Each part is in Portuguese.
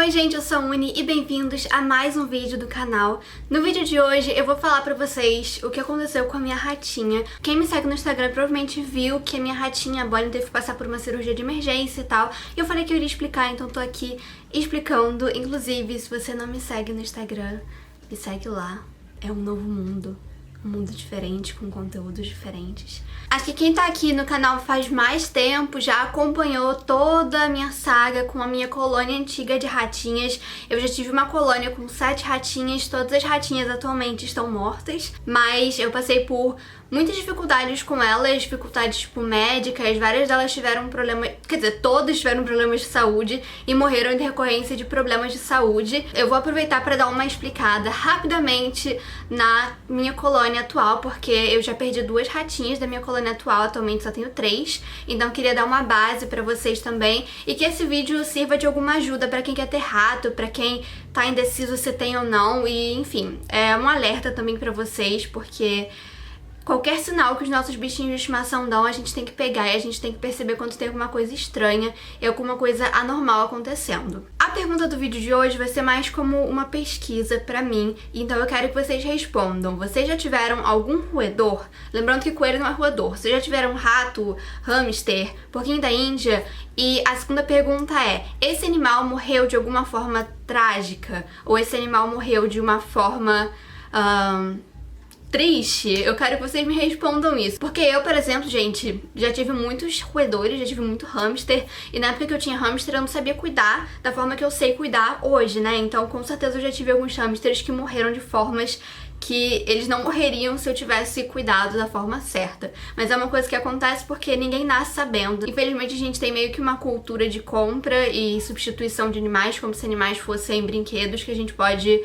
Oi gente, eu sou a Uni e bem-vindos a mais um vídeo do canal. No vídeo de hoje eu vou falar pra vocês o que aconteceu com a minha ratinha. Quem me segue no Instagram provavelmente viu que a minha ratinha, a Bonnie, teve que passar por uma cirurgia de emergência e tal. E eu falei que eu iria explicar, então tô aqui explicando. Inclusive, se você não me segue no Instagram, me segue lá. É um novo mundo. Um mundo diferente, com conteúdos diferentes. Acho que quem tá aqui no canal faz mais tempo já acompanhou toda a minha saga com a minha colônia antiga de ratinhas. Eu já tive uma colônia com 7 ratinhas, todas as ratinhas atualmente estão mortas, mas eu passei por muitas dificuldades com elas, dificuldades tipo médicas, várias delas tiveram problemas, quer dizer, todas tiveram problemas de saúde e morreram em decorrência de problemas de saúde. Eu vou aproveitar para dar uma explicada rapidamente na minha colônia atual, porque eu já perdi 2 ratinhas da minha colônia atual, atualmente só tenho 3, então eu queria dar uma base pra vocês também e que esse vídeo sirva de alguma ajuda pra quem quer ter rato, pra quem tá indeciso se tem ou não e enfim, é um alerta também pra vocês, porque qualquer sinal que os nossos bichinhos de estimação dão, a gente tem que pegar e a gente tem que perceber quando tem alguma coisa estranha e alguma coisa anormal acontecendo. A pergunta do vídeo de hoje vai ser mais como uma pesquisa pra mim, então eu quero que vocês respondam. Vocês já tiveram algum roedor? Lembrando que coelho não é roedor. Vocês já tiveram rato, hamster, porquinho da Índia? E a segunda pergunta é, esse animal morreu de alguma forma trágica? Ou esse animal morreu de uma forma triste? Eu quero que vocês me respondam isso. Porque eu, por exemplo, gente, já tive muitos roedores, já tive muito hamster. E na época que eu tinha hamster, eu não sabia cuidar da forma que eu sei cuidar hoje, né? Então, com certeza, eu já tive alguns hamsters que morreram de formas que eles não morreriam se eu tivesse cuidado da forma certa. Mas é uma coisa que acontece porque ninguém nasce sabendo. Infelizmente, a gente tem meio que uma cultura de compra e substituição de animais, como se animais fossem brinquedos que a gente pode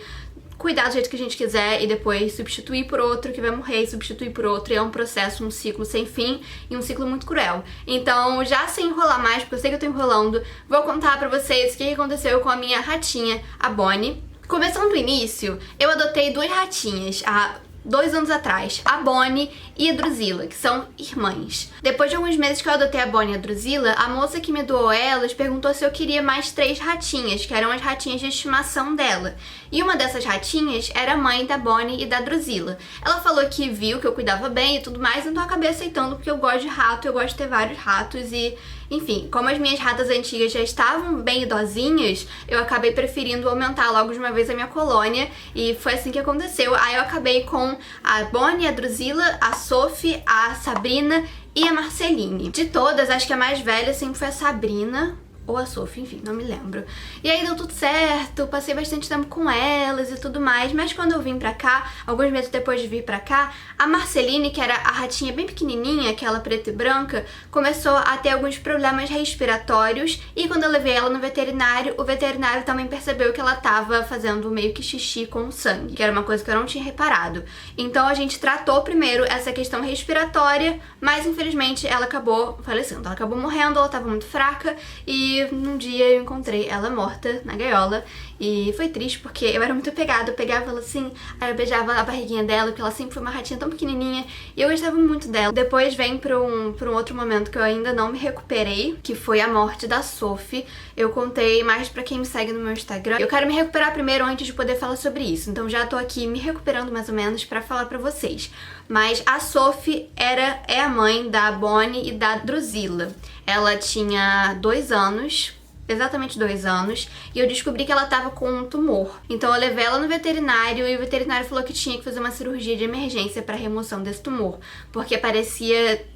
cuidar do jeito que a gente quiser e depois substituir por outro que vai morrer e substituir por outro, e é um processo, um ciclo sem fim e um ciclo muito cruel. Então, já sem enrolar mais, porque eu sei que eu tô enrolando, vou contar pra vocês o que aconteceu com a minha ratinha, a Bonnie. Começando do início, eu adotei 2 ratinhas há 2 anos atrás, a Bonnie e a Drusilla, que são irmãs. Depois de alguns meses que eu adotei a Bonnie e a Drusilla, a moça que me doou elas perguntou se eu queria mais 3 ratinhas, que eram as ratinhas de estimação dela. E uma dessas ratinhas era a mãe da Bonnie e da Drusilla. Ela falou que viu que eu cuidava bem e tudo mais, então eu acabei aceitando porque eu gosto de rato, eu gosto de ter vários ratos e... Enfim, como as minhas ratas antigas já estavam bem idosinhas, eu acabei preferindo aumentar logo de uma vez a minha colônia e foi assim que aconteceu. Aí eu acabei com a Bonnie, a Drusilla, a Sophie, a Sabrina e a Marceline. De todas, acho que a mais velha sempre foi a Sabrina, ou a Sophie, enfim, não me lembro. E aí deu tudo certo, passei bastante tempo com elas e tudo mais, mas quando eu vim pra cá, alguns meses depois de vir pra cá, a Marceline, que era a ratinha bem pequenininha, aquela preta e branca, começou a ter alguns problemas respiratórios e quando eu levei ela no veterinário, o veterinário também percebeu que ela tava fazendo meio que xixi com sangue, que era uma coisa que eu não tinha reparado. Então a gente tratou primeiro essa questão respiratória, mas infelizmente ela acabou falecendo, ela acabou morrendo, ela tava muito fraca e num dia eu encontrei ela morta na gaiola e foi triste porque eu era muito apegada, eu pegava ela assim, aí eu beijava a barriguinha dela, porque ela sempre foi uma ratinha tão pequenininha e eu gostava muito dela. Depois vem pra um outro momento que eu ainda não me recuperei, que foi a morte da Sophie. Eu contei mais pra quem me segue no meu Instagram. Eu quero me recuperar primeiro antes de poder falar sobre isso, então já tô aqui me recuperando mais ou menos pra falar pra vocês. Mas a Sophie é a mãe da Bonnie e da Drusilla. Ela tinha 2 anos, exatamente 2 anos, e eu descobri que ela tava com um tumor. Então eu levei ela no veterinário e o veterinário falou que tinha que fazer uma cirurgia de emergência para remoção desse tumor, porque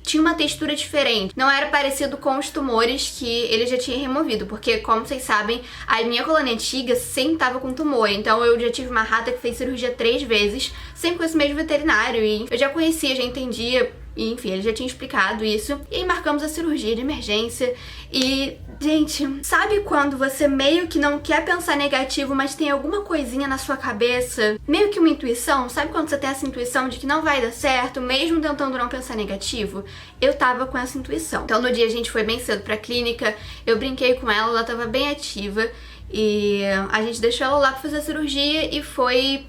tinha uma textura diferente. Não era parecido com os tumores que ele já tinha removido, porque como vocês sabem, a minha colônia antiga sempre tava com tumor. Então eu já tive uma rata que fez cirurgia 3 vezes, sempre com esse mesmo veterinário, e eu já conhecia, já entendia. E, enfim, ele já tinha explicado isso. E aí marcamos a cirurgia de emergência. E, gente, sabe quando você meio que não quer pensar negativo, mas tem alguma coisinha na sua cabeça? Meio que uma intuição? Sabe quando você tem essa intuição de que não vai dar certo, mesmo tentando não pensar negativo? Eu tava com essa intuição. Então no dia a gente foi bem cedo pra clínica, eu brinquei com ela tava bem ativa. E a gente deixou ela lá pra fazer a cirurgia e foi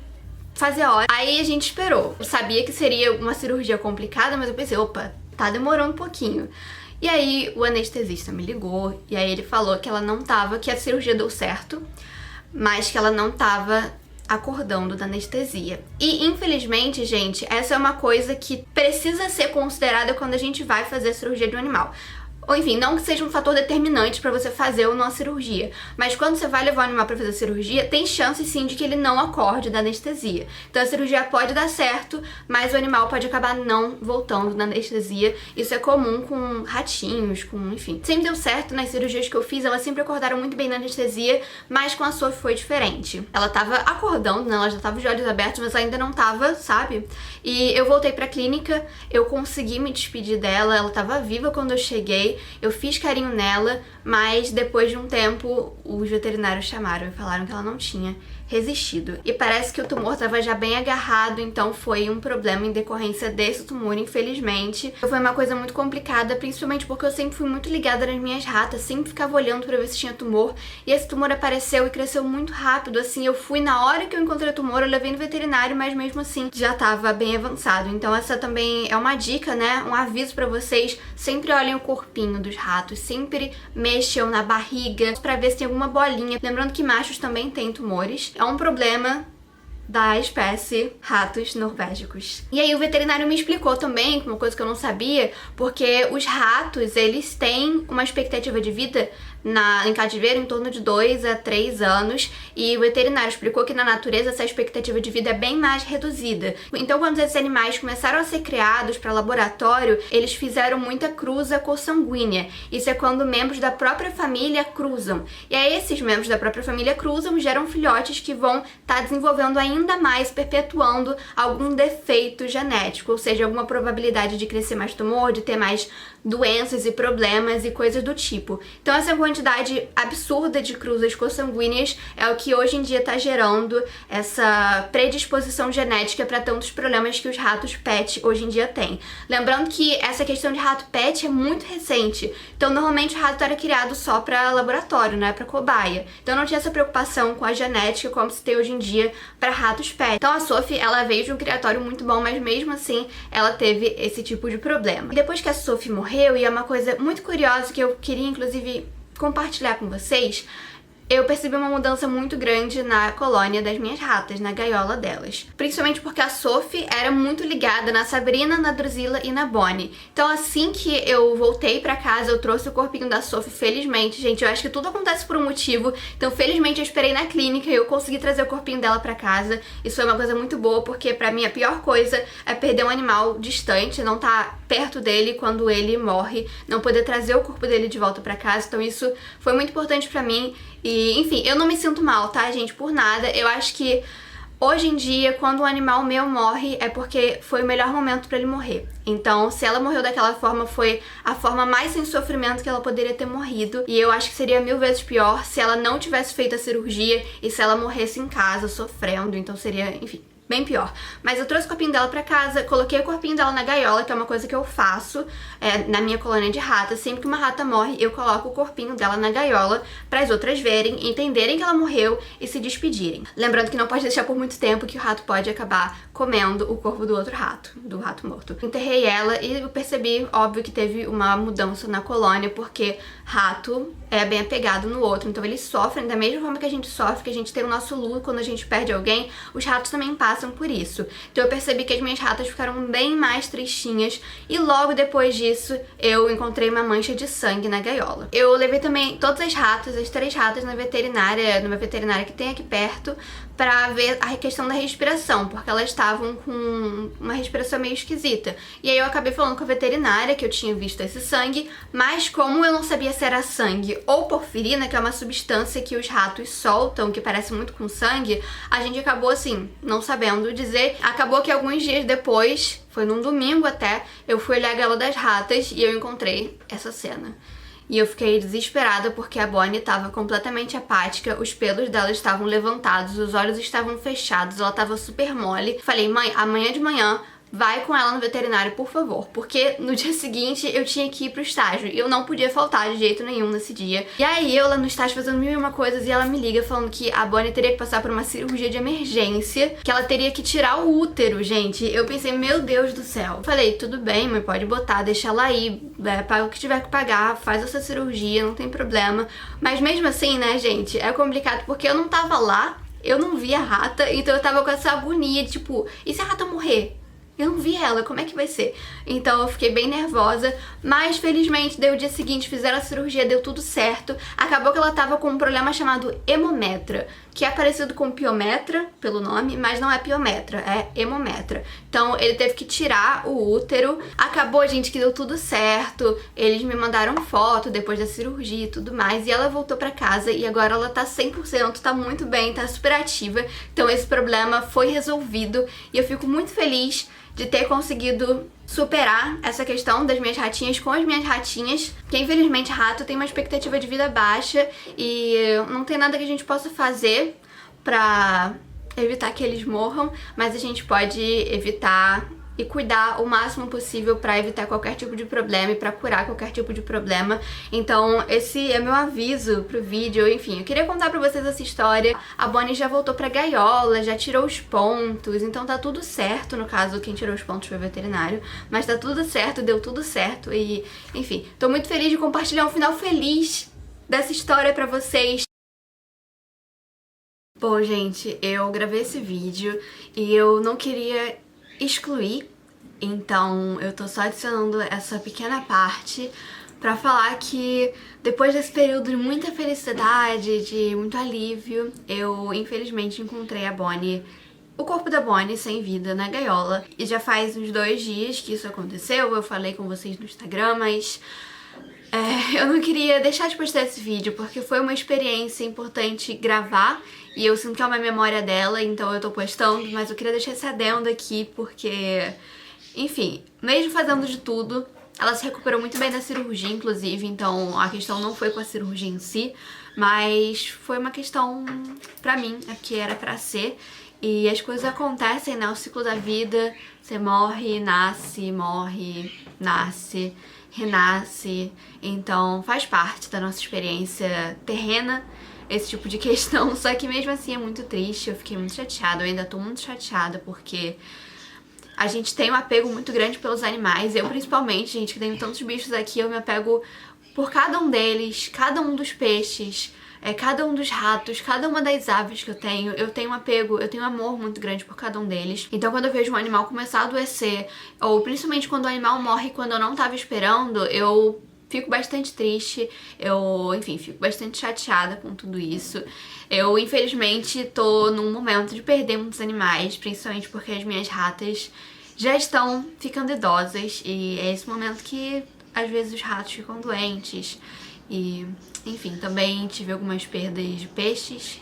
fazer a hora. Aí a gente esperou. Eu sabia que seria uma cirurgia complicada, mas eu pensei, opa, tá demorando um pouquinho. E aí o anestesista me ligou e aí ele falou que ela não tava, que a cirurgia deu certo, mas que ela não tava acordando da anestesia. E infelizmente, gente, essa é uma coisa que precisa ser considerada quando a gente vai fazer a cirurgia de um animal. Ou enfim, não que seja um fator determinante pra você fazer ou não a cirurgia, mas quando você vai levar o animal pra fazer a cirurgia, tem chance sim de que ele não acorde da anestesia. Então a cirurgia pode dar certo, mas o animal pode acabar não voltando da anestesia. Isso é comum com ratinhos, enfim. Sempre deu certo nas cirurgias que eu fiz, elas sempre acordaram muito bem na anestesia, mas com a Sophie foi diferente. Ela tava acordando, né? Ela já tava de olhos abertos, mas ainda não tava, sabe? E eu voltei pra clínica, eu consegui me despedir dela, ela tava viva quando eu cheguei. Eu fiz carinho nela, mas depois de um tempo os veterinários chamaram e falaram que ela não tinha resistido. E parece que o tumor estava já bem agarrado, então foi um problema em decorrência desse tumor, infelizmente. Foi uma coisa muito complicada, principalmente porque eu sempre fui muito ligada nas minhas ratas, sempre ficava olhando pra ver se tinha tumor, e esse tumor apareceu e cresceu muito rápido, assim, eu fui na hora que eu encontrei o tumor, eu levei no veterinário, mas mesmo assim já tava bem avançado. Então essa também é uma dica, né, um aviso pra vocês, sempre olhem o corpinho dos ratos, sempre mexam na barriga pra ver se tem alguma bolinha. Lembrando que machos também têm tumores. É um problema da espécie ratos norvégicos. E aí o veterinário me explicou também, uma coisa que eu não sabia, porque os ratos, eles têm uma expectativa de vida em cativeiro em torno de 2 a 3 anos, e o veterinário explicou que na natureza essa expectativa de vida é bem mais reduzida. Então quando esses animais começaram a ser criados para laboratório, eles fizeram muita cruza consanguínea. Isso é quando membros da própria família cruzam. E aí esses membros da própria família cruzam, geram filhotes que vão estar desenvolvendo ainda mais, perpetuando algum defeito genético, ou seja, alguma probabilidade de crescer mais tumor, de ter mais doenças e problemas e coisas do tipo. Então essa quantidade absurda de cruzas consanguíneas é o que hoje em dia está gerando essa predisposição genética para tantos problemas que os ratos pet hoje em dia têm. Lembrando que essa questão de rato pet é muito recente, então normalmente o rato era criado só para laboratório, né, para cobaia. Então não tinha essa preocupação com a genética como se tem hoje em dia para ratos pet. Então a Sophie, ela veio de um criatório muito bom, mas mesmo assim ela teve esse tipo de problema. E depois que a Sophie morreu, e é uma coisa muito curiosa que eu queria inclusive compartilhar com vocês, eu percebi uma mudança muito grande na colônia das minhas ratas, na gaiola delas. Principalmente porque a Sophie era muito ligada na Sabrina, na Drusilla e na Bonnie. Então assim que eu voltei pra casa, eu trouxe o corpinho da Sophie, felizmente. Gente, eu acho que tudo acontece por um motivo. Então felizmente eu esperei na clínica e eu consegui trazer o corpinho dela pra casa. Isso foi uma coisa muito boa, porque pra mim a pior coisa é perder um animal distante, não tá perto dele quando ele morre, não poder trazer o corpo dele de volta pra casa. Então isso foi muito importante pra mim. E, enfim, eu não me sinto mal, tá, gente, por nada. Eu acho que hoje em dia, quando um animal meu morre, é porque foi o melhor momento pra ele morrer. Então, se ela morreu daquela forma, foi a forma mais sem sofrimento que ela poderia ter morrido. E eu acho que seria 1000 vezes pior se ela não tivesse feito a cirurgia e se ela morresse em casa, sofrendo. Então seria, enfim, bem pior. Mas eu trouxe o corpinho dela pra casa, coloquei o corpinho dela na gaiola, que é uma coisa que eu faço na minha colônia de ratas. Sempre que uma rata morre, eu coloco o corpinho dela na gaiola para as outras verem, entenderem que ela morreu e se despedirem. Lembrando que não pode deixar por muito tempo, que o rato pode acabar comendo o corpo do outro rato, do rato morto. Enterrei ela e eu percebi, óbvio, que teve uma mudança na colônia, porque rato é bem apegado no outro, então eles sofrem da mesma forma que a gente sofre, que a gente tem o nosso luto quando a gente perde alguém, os ratos também passam por isso. Então eu percebi que as minhas ratas ficaram bem mais tristinhas e logo depois disso eu encontrei uma mancha de sangue na gaiola. Eu levei também todas as ratas, as 3 ratas numa veterinária que tem aqui perto, pra ver a questão da respiração, porque elas estavam com uma respiração meio esquisita. E aí eu acabei falando com a veterinária que eu tinha visto esse sangue, mas como eu não sabia se era sangue ou porfirina, que é uma substância que os ratos soltam, que parece muito com sangue, a gente acabou assim, não sabendo dizer. Acabou que alguns dias depois, foi num domingo até, eu fui olhar a gaiola das ratas e eu encontrei essa cena. E eu fiquei desesperada porque a Bonnie estava completamente apática, os pelos dela estavam levantados, os olhos estavam fechados, ela estava super mole. Falei, mãe, amanhã de manhã vai com ela no veterinário, por favor, porque no dia seguinte eu tinha que ir pro estágio e eu não podia faltar de jeito nenhum nesse dia. E aí eu lá no estágio fazendo mil e uma coisas e ela me liga falando que a Bonnie teria que passar por uma cirurgia de emergência, que ela teria que tirar o útero, gente. Eu pensei, meu Deus do céu. Falei, tudo bem, mas pode botar, deixa ela aí, paga o que tiver que pagar, faz essa cirurgia, não tem problema. Mas mesmo assim, né, gente, é complicado porque eu não tava lá, eu não vi a rata, então eu tava com essa agonia de tipo, e se a rata morrer? Eu não vi ela, como é que vai ser? Então eu fiquei bem nervosa, mas felizmente deu o dia seguinte, fizeram a cirurgia, deu tudo certo. Acabou que ela tava com um problema chamado hemometra, que é parecido com piometra, pelo nome, mas não é piometra, é hemometra. Então ele teve que tirar o útero. Acabou, gente, que deu tudo certo. Eles me mandaram foto depois da cirurgia e tudo mais. E ela voltou pra casa e agora ela tá 100%, tá muito bem, tá super ativa. Então esse problema foi resolvido e eu fico muito feliz de ter conseguido superar essa questão das minhas ratinhas com as minhas ratinhas, porque infelizmente rato tem uma expectativa de vida baixa e não tem nada que a gente possa fazer pra evitar que eles morram, mas a gente pode evitar e cuidar o máximo possível pra evitar qualquer tipo de problema e pra curar qualquer tipo de problema. Então esse é meu aviso pro vídeo. Enfim, eu queria contar pra vocês essa história. A Bonnie já voltou pra gaiola, já tirou os pontos, então tá tudo certo. No caso, quem tirou os pontos foi o veterinário, mas tá tudo certo, deu tudo certo e, enfim, tô muito feliz de compartilhar um final feliz dessa história pra vocês. Bom, gente, eu gravei esse vídeo e eu não queria excluir, então eu tô só adicionando essa pequena parte pra falar que depois desse período de muita felicidade, de muito alívio, eu infelizmente encontrei a Bonnie, o corpo da Bonnie sem vida na gaiola. E já faz uns 2 dias que isso aconteceu, eu falei com vocês no Instagram, mas eu não queria deixar de postar esse vídeo porque foi uma experiência importante gravar e eu sinto que é uma memória dela, então eu tô postando, mas eu queria deixar esse adendo aqui porque, enfim, mesmo fazendo de tudo, ela se recuperou muito bem da cirurgia, inclusive, então a questão não foi com a cirurgia em si, mas foi uma questão pra mim, é porque era pra ser. E as coisas acontecem, né? O ciclo da vida, você morre, nasce, renasce. Então faz parte da nossa experiência terrena esse tipo de questão. Só que mesmo assim é muito triste, eu fiquei muito chateada, eu ainda tô muito chateada porque a gente tem um apego muito grande pelos animais. Eu principalmente, gente, que tenho tantos bichos aqui, eu me apego por cada um deles, cada um dos peixes, cada um dos ratos, cada uma das aves que eu tenho um apego, eu tenho um amor muito grande por cada um deles. Então quando eu vejo um animal começar a adoecer, ou principalmente quando o animal morre quando eu não tava esperando, eu fico bastante triste, enfim, fico bastante chateada com tudo isso. Eu, infelizmente, tô num momento de perder muitos animais, principalmente porque as minhas ratas já estão ficando idosas e é esse momento que às vezes os ratos ficam doentes. E, enfim, também tive algumas perdas de peixes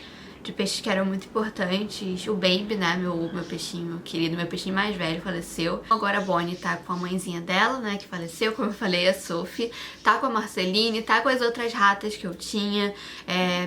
que eram muito importantes. O Baby, né, meu peixinho querido, meu peixinho mais velho faleceu. Agora a Bonnie tá com a mãezinha dela, né, que faleceu, como eu falei, a Sophie. Tá com a Marceline, tá com as outras ratas que eu tinha.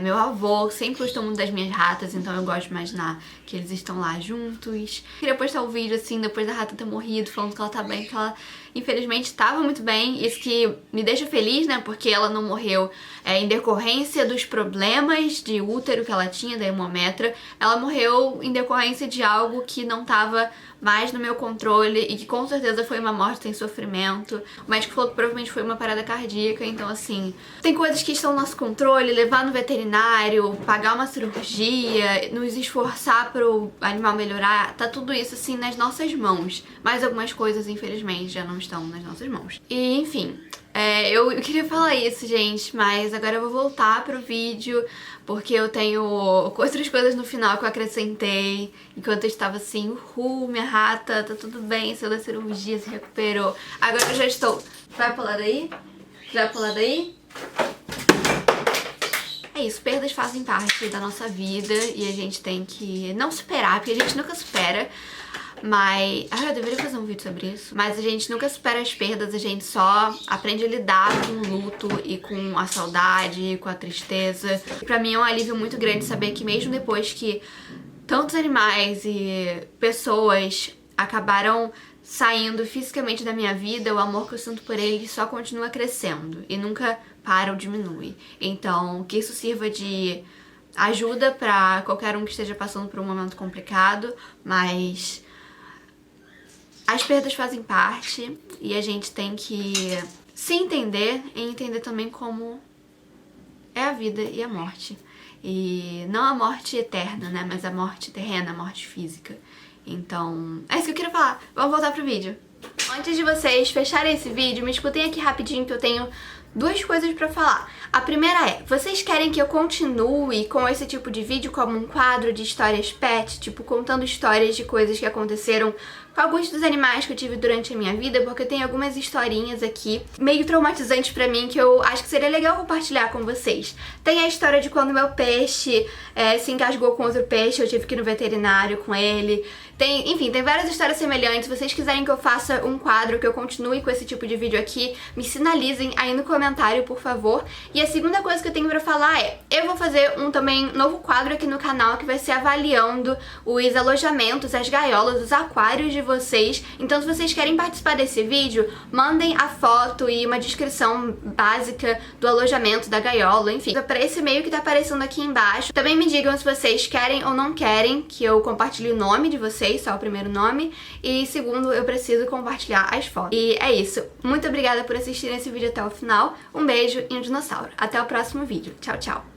Meu avô sempre gostou muito das minhas ratas, então eu gosto de imaginar que eles estão lá juntos. Queria postar um vídeo, assim, depois da rata ter morrido, falando que ela tá bem, que ela infelizmente estava muito bem. Isso que me deixa feliz, né, porque ela não morreu em decorrência dos problemas de útero que ela tinha, da hemometra. Ela morreu em decorrência de algo que não estava mais no meu controle e que com certeza foi uma morte sem sofrimento. O médico falou que provavelmente foi uma parada cardíaca, então assim, tem coisas que estão no nosso controle, levar no veterinário, pagar uma cirurgia, nos esforçar pro animal melhorar, tá tudo isso assim nas nossas mãos. Mas algumas coisas, infelizmente, já não estão nas nossas mãos. E enfim, eu queria falar isso, gente, mas agora eu vou voltar pro vídeo porque eu tenho outras coisas no final que eu acrescentei enquanto eu estava assim, uhul, minha rata, tá tudo bem, saiu da cirurgia, se recuperou. Agora eu já estou... Vai pular daí? Vai pular daí? É isso, perdas fazem parte da nossa vida e a gente tem que não superar, porque a gente nunca supera. Mas... eu deveria fazer um vídeo sobre isso. Mas a gente nunca supera as perdas, a gente só aprende a lidar com o luto e com a saudade, com a tristeza. E pra mim é um alívio muito grande saber que mesmo depois que tantos animais e pessoas acabaram saindo fisicamente da minha vida, o amor que eu sinto por ele só continua crescendo e nunca para ou diminui. Então, que isso sirva de ajuda pra qualquer um que esteja passando por um momento complicado, mas as perdas fazem parte e a gente tem que se entender e entender também como é a vida e a morte. E não a morte eterna, né, mas a morte terrena, a morte física. Então, é isso que eu queria falar. Vamos voltar pro vídeo. Antes de vocês fecharem esse vídeo, me escutem aqui rapidinho que eu tenho duas coisas pra falar. A primeira é, vocês querem que eu continue com esse tipo de vídeo como um quadro de histórias pet, tipo contando histórias de coisas que aconteceram com alguns dos animais que eu tive durante a minha vida, porque eu tenho algumas historinhas aqui meio traumatizantes pra mim que eu acho que seria legal compartilhar com vocês. Tem a história de quando meu peixe se engasgou com outro peixe, eu tive que ir no veterinário com ele. Enfim, tem várias histórias semelhantes. Se vocês quiserem que eu faça um quadro, que eu continue com esse tipo de vídeo aqui, me sinalizem aí no comentário, por favor. E a segunda coisa que eu tenho pra falar é, eu vou fazer um também novo quadro aqui no canal que vai ser avaliando os alojamentos, as gaiolas, os aquários de vocês. Então se vocês querem participar desse vídeo, mandem a foto e uma descrição básica do alojamento, da gaiola, enfim, pra esse e-mail que tá aparecendo aqui embaixo. Também me digam se vocês querem ou não querem que eu compartilhe o nome de vocês, só o primeiro nome, e segundo, eu preciso compartilhar as fotos. E é isso. Muito obrigada por assistirem esse vídeo até o final. Um beijo e um dinossauro. Até o próximo vídeo. Tchau, tchau.